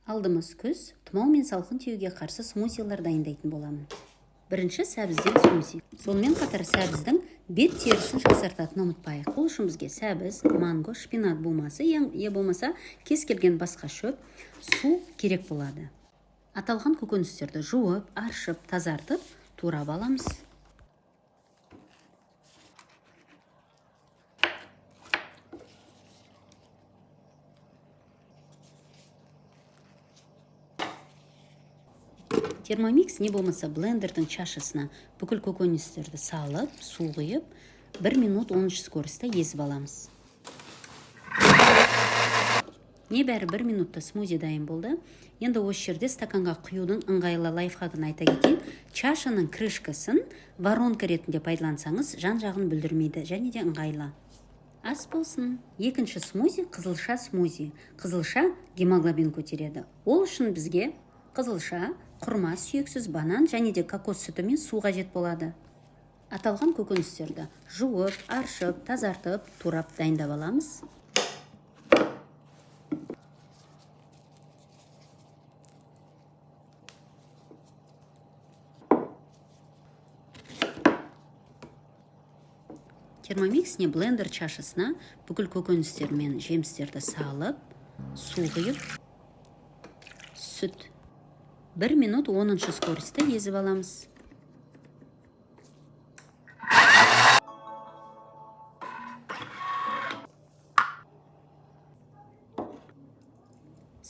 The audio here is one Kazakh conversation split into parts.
Алдымыз күз, тұмау мен салқын тиюге қарсы смузилар дайындайтын боламын. Бірінші сәбізден смузи. Сонымен қатар сәбіздің бет терісін жақсартатынын ұмытпайық. Бұл үшін бізге сәбіз, манго, шпинат болмасы, болмаса кез келген басқа шөп, су керек болады. Аталған көкөністерді жуып, аршып, тазартып, турап аламыз. Термомикс не болмаса блендердің чашысына бүкіл көкөністерді салып, су құйып, 1 минут 13 скоростта езіп аламыз. Небәрі 1 минутта смузи дайын болды. Енді осы жерде стаканға құюдың ыңғайлы лайфхагын айта кетейін. Чашаның крышкасын воронка ретінде пайдалансаңыз, жан-жағын бүлдірмейді және де ыңғайлы. Ас болсын. Екінші смузи қызылша смузи. Қызылша гемоглобин көтереді. Ол үшін бізге қызылша, құрма, сүйексіз банан және де кокос сүті мен су қажет болады. Аталған көкөністерді жуып, аршып, тазартып, турап дайындап аламыз. Термомикс не блендер чашысына бүкіл көкөністер мен жемістерді салып, су құйып, сүт 1 минут 10 скоростта езіп аламыз.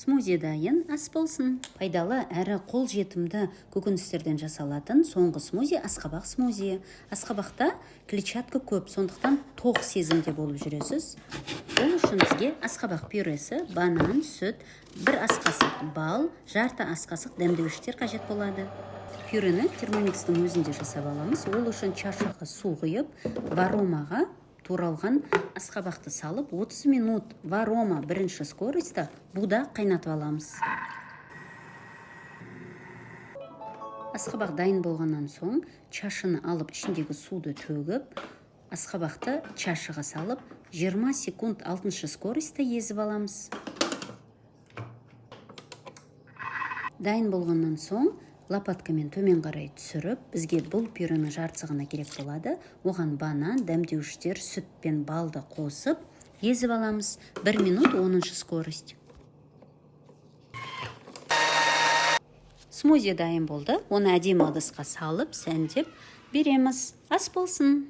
Смузи дайын, ас болсын. Пайдалы әрі қол жетімді көкөністерден жасалатын соңғы смузи асқабақ смузи. Асқабақта клетчатка көп, сондықтан тоқ сезімде болып жүресіз. Ол үшін бізге асқабақ пюресі, банан, сүт, 1 ас қасық бал, жарты ас қасық дәмдеуіштер қажет болады. Пюрені термомикстің өзінде жасап аламыз. Ол үшін чашаға су құйып, варомаға туралған асқабақты салып, 30 минут варома 1 скоростта буда қайнатып аламыз. Асқабақ дайын болғаннан соң, чашыны алып, ішіндегі суды төгіп, асқабақты чашыға салып, 20 секунд 6 скоростта езіп аламыз. Дайын болғаннан соң, лопаткамен төмен қарай түсіріп, бізге бұл пюрені жартысына керек болады. Оған банан, дәмдеуіштер, сүт пен балды қосып, езіп аламыз. 1 минут 10 скорость. Смузи дайын болды. Оны әдемі ыдысқа салып, сәндеп береміз. Ас болсын.